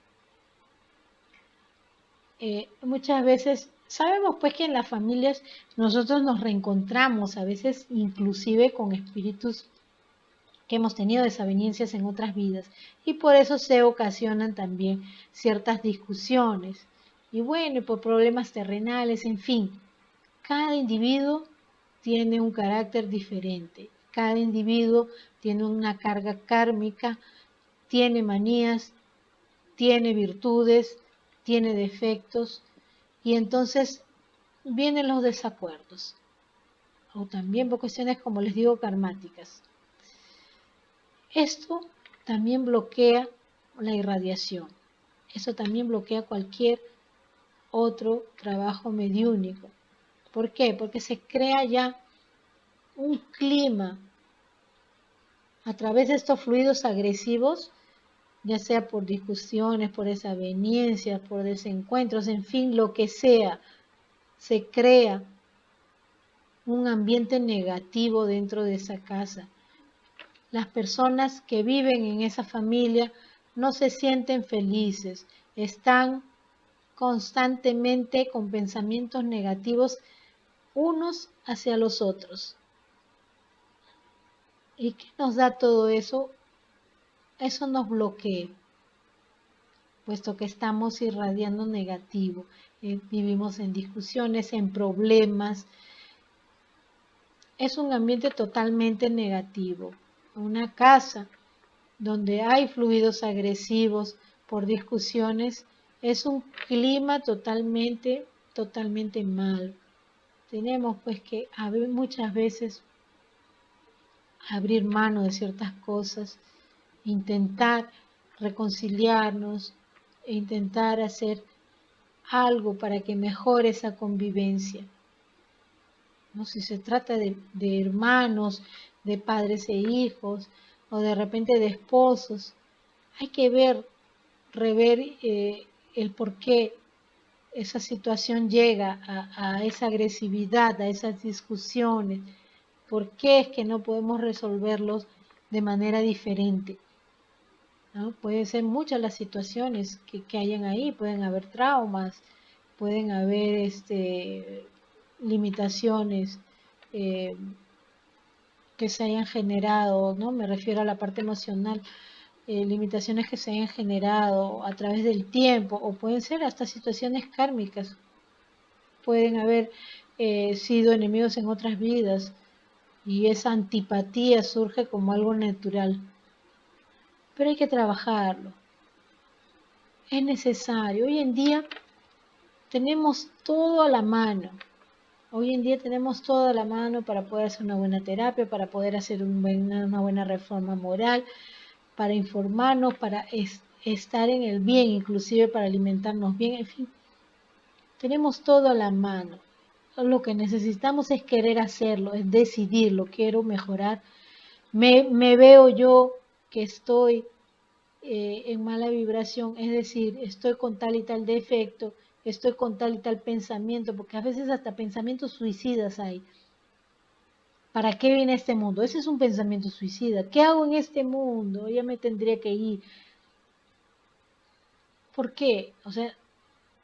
Muchas veces sabemos pues que en las familias nosotros nos reencontramos, a veces inclusive con espíritus que hemos tenido desavenencias en otras vidas, y por eso se ocasionan también ciertas discusiones, y bueno, por problemas terrenales, en fin, cada individuo tiene un carácter diferente, cada individuo tiene una carga kármica, tiene manías, tiene virtudes, tiene defectos, y entonces vienen los desacuerdos, o también por cuestiones, como les digo, karmáticas. Esto también bloquea la irradiación, eso también bloquea cualquier otro trabajo mediúnico. ¿Por qué? Porque se crea ya un clima a través de estos fluidos agresivos, ya sea por discusiones, por desavenencias, por desencuentros, en fin, lo que sea, se crea un ambiente negativo dentro de esa casa. Las personas que viven en esa familia no se sienten felices, están constantemente con pensamientos negativos unos hacia los otros. ¿Y qué nos da todo eso? Eso nos bloquea, puesto que estamos irradiando negativo, vivimos en discusiones, en problemas. Es un ambiente totalmente negativo. Una casa donde hay fluidos agresivos por discusiones es un clima totalmente mal. Tenemos pues que muchas veces abrir mano de ciertas cosas, intentar reconciliarnos e intentar hacer algo para que mejore esa convivencia. ¿No? Si se trata de hermanos, de padres e hijos, o de repente de esposos, hay que rever el por qué esa situación llega a esa agresividad, a esas discusiones, por qué es que no podemos resolverlos de manera diferente. ¿No? Pueden ser muchas las situaciones que hayan ahí, pueden haber traumas, pueden haber limitaciones que se hayan generado, ¿no? Me refiero a la parte emocional, limitaciones que se hayan generado a través del tiempo, o pueden ser hasta situaciones kármicas, pueden haber sido enemigos en otras vidas, y esa antipatía surge como algo natural. Pero hay que trabajarlo. Es necesario. Hoy en día tenemos todo a la mano. Hoy en día tenemos todo a la mano para poder hacer una buena terapia, para poder hacer una buena reforma moral, para informarnos, para estar en el bien, inclusive para alimentarnos bien, en fin. Tenemos todo a la mano. Lo que necesitamos es querer hacerlo, es decidirlo, quiero mejorar. Me veo yo que estoy en mala vibración, es decir, estoy con tal y tal defecto, estoy con tal y tal pensamiento, porque a veces hasta pensamientos suicidas hay. ¿Para qué viene este mundo? Ese es un pensamiento suicida. ¿Qué hago en este mundo? Ya me tendría que ir. ¿Por qué? O sea,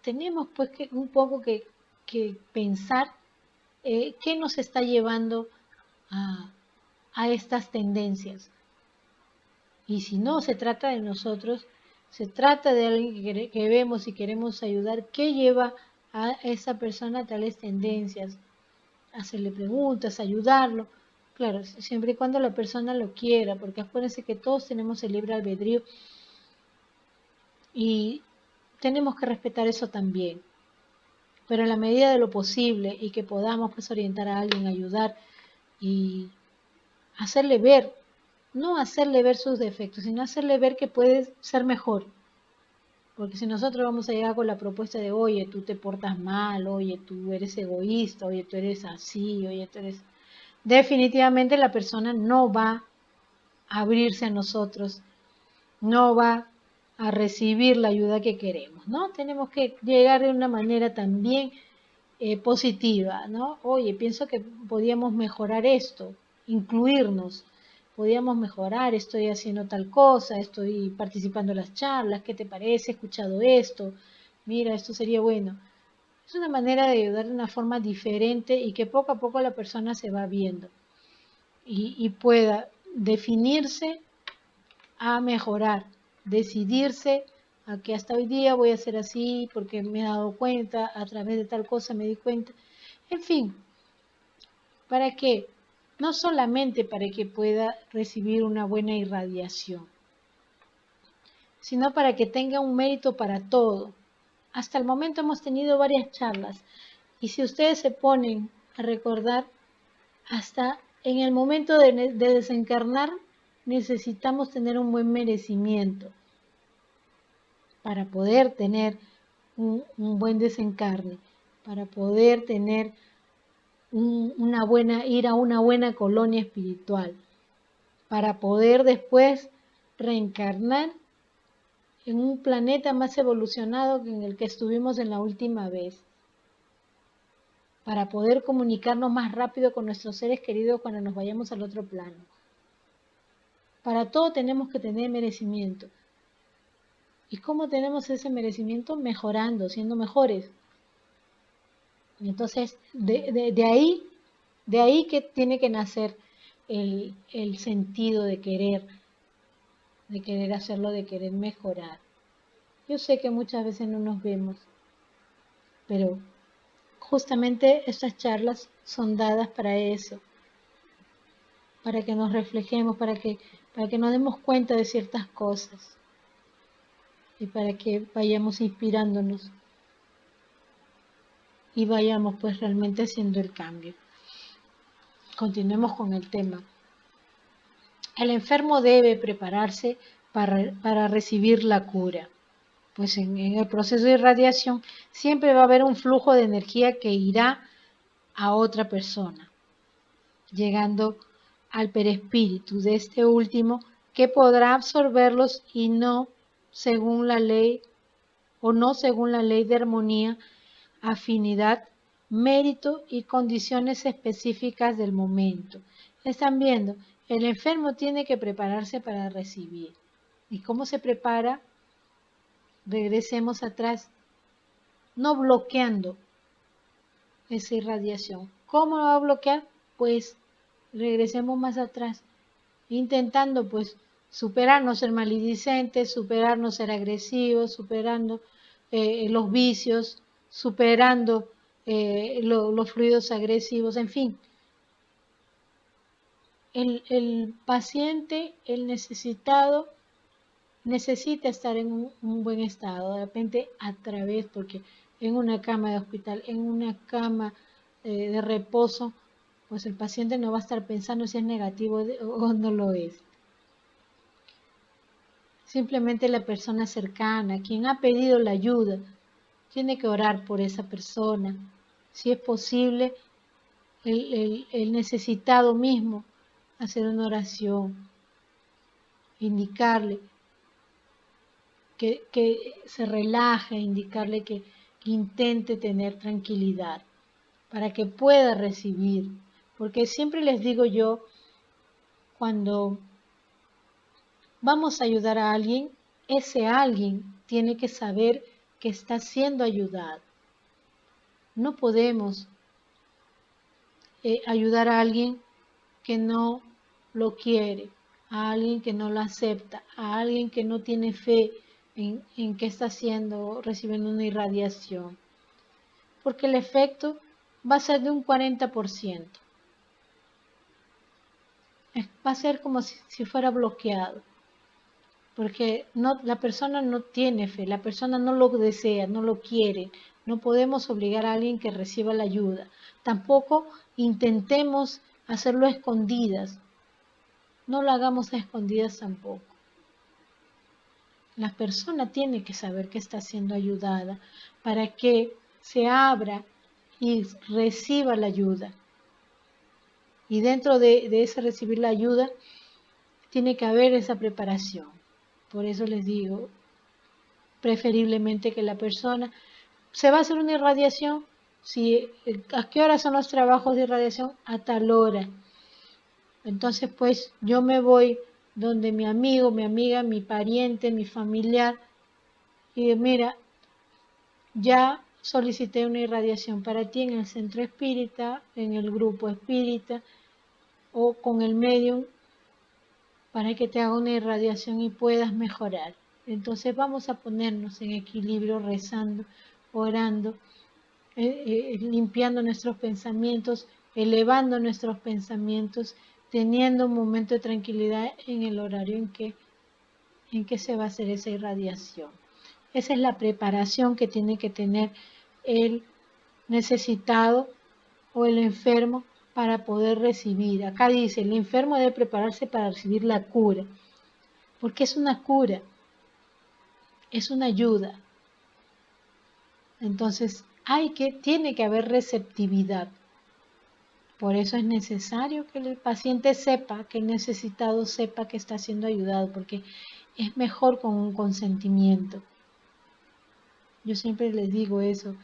tenemos pues que un poco que pensar qué nos está llevando a estas tendencias. Y si no se trata de nosotros, se trata de alguien que vemos y queremos ayudar, ¿qué lleva a esa persona a tales tendencias? Hacerle preguntas, ayudarlo. Claro, siempre y cuando la persona lo quiera, porque acuérdense que todos tenemos el libre albedrío y tenemos que respetar eso también. Pero en la medida de lo posible y que podamos pues orientar a alguien, ayudar y hacerle ver, no hacerle ver sus defectos, sino hacerle ver que puede ser mejor. Porque si nosotros vamos a llegar con la propuesta de, oye, tú te portas mal, oye, tú eres egoísta, oye, tú eres así, oye, tú eres... Definitivamente la persona no va a abrirse a nosotros, no va a recibir la ayuda que queremos, ¿no? Tenemos que llegar de una manera también positiva, ¿no? Oye, pienso que podíamos mejorar esto, incluirnos, podíamos mejorar, estoy haciendo tal cosa, estoy participando en las charlas, ¿qué te parece? He escuchado esto, mira, esto sería bueno. Es una manera de ayudar de una forma diferente y que poco a poco la persona se va viendo y pueda definirse a mejorar, decidirse a que hasta hoy día voy a hacer así porque me he dado cuenta, a través de tal cosa me di cuenta. En fin, ¿para qué? No solamente para que pueda recibir una buena irradiación, sino para que tenga un mérito para todo. Hasta el momento hemos tenido varias charlas y si ustedes se ponen a recordar, hasta en el momento de desencarnar necesitamos tener un buen merecimiento para poder tener un buen desencarne, para poder tener ir a una buena colonia espiritual, para poder después reencarnar en un planeta más evolucionado que en el que estuvimos en la última vez, para poder comunicarnos más rápido con nuestros seres queridos cuando nos vayamos al otro plano. Para todo tenemos que tener merecimiento. ¿Y cómo tenemos ese merecimiento? Mejorando, siendo mejores. Y entonces, de ahí que tiene que nacer el sentido de querer hacerlo, de querer mejorar. Yo sé que muchas veces no nos vemos, pero justamente estas charlas son dadas para eso, para que nos reflejemos, para que nos demos cuenta de ciertas cosas y para que vayamos inspirándonos y vayamos pues realmente haciendo el cambio. Continuemos con el tema. El enfermo debe prepararse para recibir la cura, pues en el proceso de irradiación siempre va a haber un flujo de energía que irá a otra persona, llegando al perespíritu de este último, que podrá absorberlos y no según la ley de armonía, afinidad, mérito y condiciones específicas del momento. ¿Están viendo? El enfermo tiene que prepararse para recibir. ¿Y cómo se prepara? Regresemos atrás, no bloqueando esa irradiación. ¿Cómo lo va a bloquear? Pues regresemos más atrás, intentando pues superarnos ser maledicentes, superarnos ser agresivos, superando los vicios, superando los fluidos agresivos, en fin. El paciente, el necesitado, necesita estar en un buen estado, de repente a través, porque en una cama de hospital, en una cama de reposo, pues el paciente no va a estar pensando si es negativo o no lo es. Simplemente la persona cercana, quien ha pedido la ayuda, tiene que orar por esa persona. Si es posible, el necesitado mismo, hacer una oración, indicarle que se relaje, indicarle que intente tener tranquilidad para que pueda recibir. Porque siempre les digo yo, cuando vamos a ayudar a alguien, ese alguien tiene que saber que está siendo ayudado. No podemos ayudar a alguien que no lo quiere, a alguien que no lo acepta, a alguien que no tiene fe en que está haciendo, recibiendo una irradiación. Porque el efecto va a ser de un 40%. Va a ser como si fuera bloqueado. porque la persona no tiene fe, la persona no lo desea, no lo quiere. No podemos obligar a alguien que reciba la ayuda. Tampoco intentemos hacerlo a escondidas. No lo hagamos a escondidas tampoco. La persona tiene que saber que está siendo ayudada para que se abra y reciba la ayuda. Y dentro de ese recibir la ayuda, tiene que haber esa preparación. Por eso les digo, preferiblemente que la persona se va a hacer una irradiación. Si, ¿a qué hora son los trabajos de irradiación? A tal hora. Entonces, pues yo me voy donde mi amigo, mi amiga, mi pariente, mi familiar, y mira, ya solicité una irradiación para ti en el centro espírita, en el grupo espírita o con el medium para que te haga una irradiación y puedas mejorar. Entonces vamos a ponernos en equilibrio rezando, orando, limpiando nuestros pensamientos, elevando nuestros pensamientos, teniendo un momento de tranquilidad en el horario en que se va a hacer esa irradiación. Esa es la preparación que tiene que tener el necesitado o el enfermo para poder recibir. Acá dice, el enfermo debe prepararse para recibir la cura, porque es una cura, es una ayuda. Entonces, tiene que haber receptividad. Por eso es necesario que el paciente sepa, que el necesitado sepa que está siendo ayudado, porque es mejor con un consentimiento. Yo siempre les digo eso.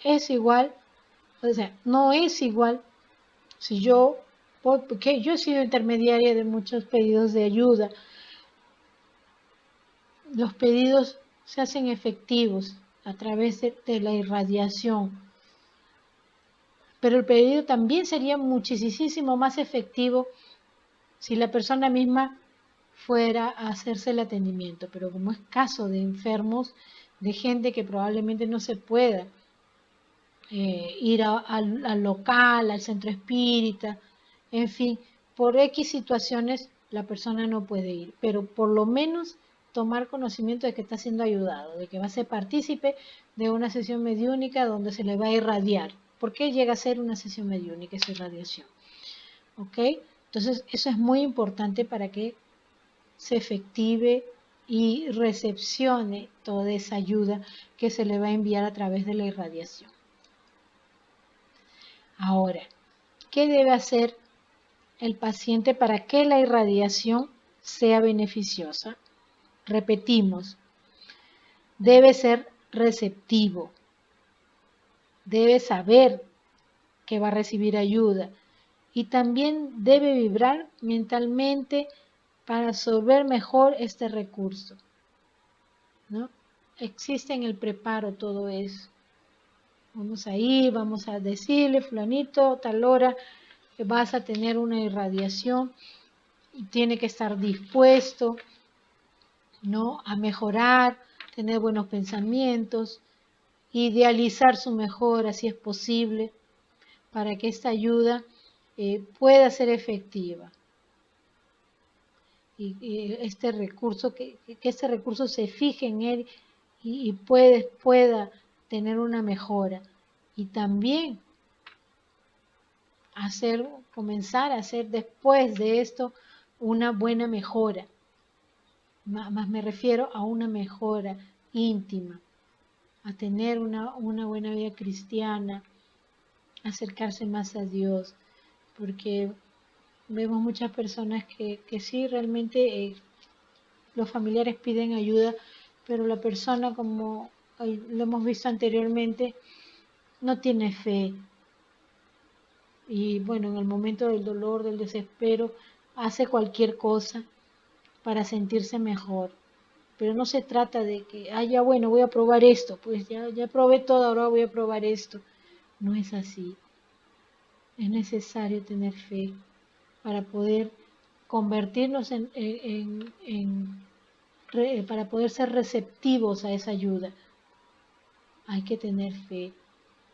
Es igual, o sea, no es igual si porque yo he sido intermediaria de muchos pedidos de ayuda. Los pedidos se hacen efectivos a través de la irradiación, pero el pedido también sería muchísimo más efectivo si la persona misma fuera a hacerse el atendimiento, pero como es caso de enfermos, de gente que probablemente no se pueda ir al local, al centro espírita, en fin, por X situaciones la persona no puede ir, pero por lo menos tomar conocimiento de que está siendo ayudado, de que va a ser partícipe de una sesión mediúnica donde se le va a irradiar. ¿Por qué llega a ser una sesión mediúnica esa irradiación? ¿Ok? Entonces, eso es muy importante para que se efective y recepcione toda esa ayuda que se le va a enviar a través de la irradiación. Ahora, ¿qué debe hacer el paciente para que la irradiación sea beneficiosa? Repetimos, debe ser receptivo, debe saber que va a recibir ayuda y también debe vibrar mentalmente para absorber mejor este recurso, ¿no? Existe en el preparo todo eso. Vamos a ir, vamos a decirle, fulanito, tal hora vas a tener una irradiación y tiene que estar dispuesto, ¿no?, a mejorar, tener buenos pensamientos, idealizar su mejora si es posible, para que esta ayuda pueda ser efectiva. Y este recurso, que este recurso se fije en él y pueda tener una mejora. Y también comenzar a hacer después de esto una buena mejora. Más me refiero a una mejora íntima, a tener una buena vida cristiana, acercarse más a Dios, porque vemos muchas personas que sí, realmente los familiares piden ayuda, pero la persona, como lo hemos visto anteriormente, no tiene fe. Y bueno, en el momento del dolor, del desespero, hace cualquier cosa para sentirse mejor. Pero no se trata de que, ya bueno, voy a probar esto, pues ya probé todo, ahora voy a probar esto. No es así. Es necesario tener fe para poder convertirnos para poder ser receptivos a esa ayuda. Hay que tener fe.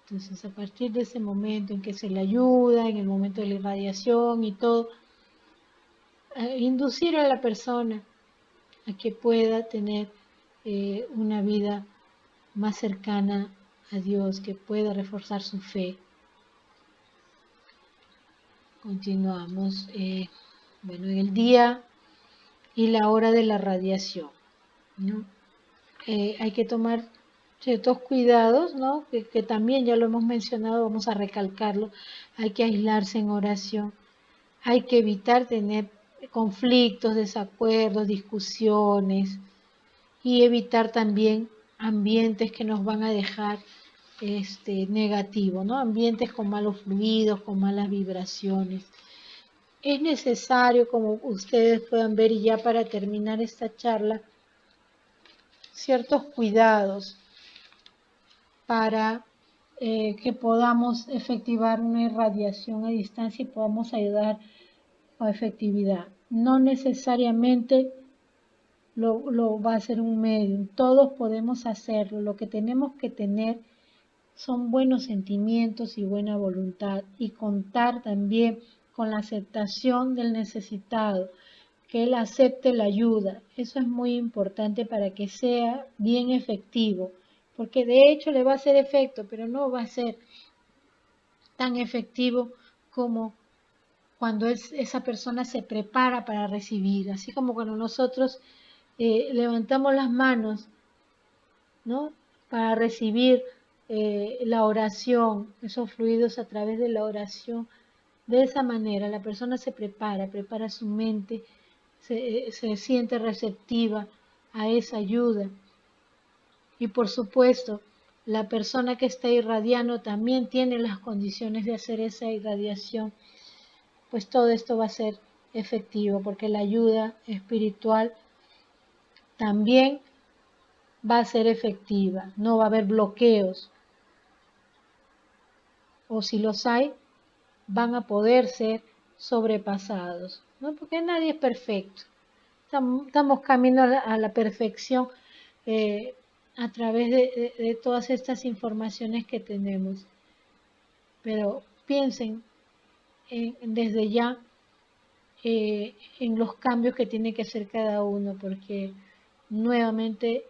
Entonces, a partir de ese momento en que se le ayuda, en el momento de la irradiación y todo, inducir a la persona a que pueda tener una vida más cercana a Dios, que pueda reforzar su fe. Continuamos. Bueno, en el día y la hora de la radiación, ¿no? Hay que tomar ciertos cuidados, ¿no? Que también ya lo hemos mencionado, vamos a recalcarlo. Hay que aislarse en oración, hay que evitar tener conflictos, desacuerdos, discusiones, y evitar también ambientes que nos van a dejar negativo, ¿no? Ambientes con malos fluidos, con malas vibraciones. Es necesario, como ustedes puedan ver, y ya para terminar esta charla, ciertos cuidados para que podamos efectivar una irradiación a distancia y podamos ayudar a efectividad. No necesariamente lo va a hacer un medium, todos podemos hacerlo. Lo que tenemos que tener son buenos sentimientos y buena voluntad, y contar también con la aceptación del necesitado, que él acepte la ayuda. Eso es muy importante para que sea bien efectivo, porque de hecho le va a hacer efecto, pero no va a ser tan efectivo como cuando esa persona se prepara para recibir, así como cuando nosotros levantamos las manos, ¿no? Para recibir la oración, esos fluidos a través de la oración. De esa manera la persona se prepara su mente, se siente receptiva a esa ayuda. Y por supuesto, la persona que está irradiando también tiene las condiciones de hacer esa irradiación, pues todo esto va a ser efectivo, porque la ayuda espiritual también va a ser efectiva, no va a haber bloqueos, o si los hay, van a poder ser sobrepasados, ¿no? Porque nadie es perfecto. Estamos camino a la perfección a través de todas estas informaciones que tenemos. Pero piensen desde ya en los cambios que tiene que hacer cada uno, porque nuevamente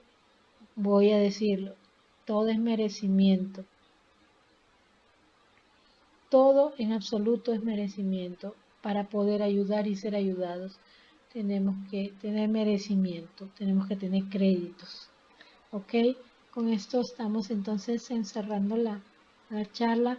voy a decirlo, todo es merecimiento. Todo en absoluto es merecimiento. Para poder ayudar y ser ayudados, tenemos que tener merecimiento, tenemos que tener créditos. ¿Ok? Con esto estamos entonces encerrando la charla.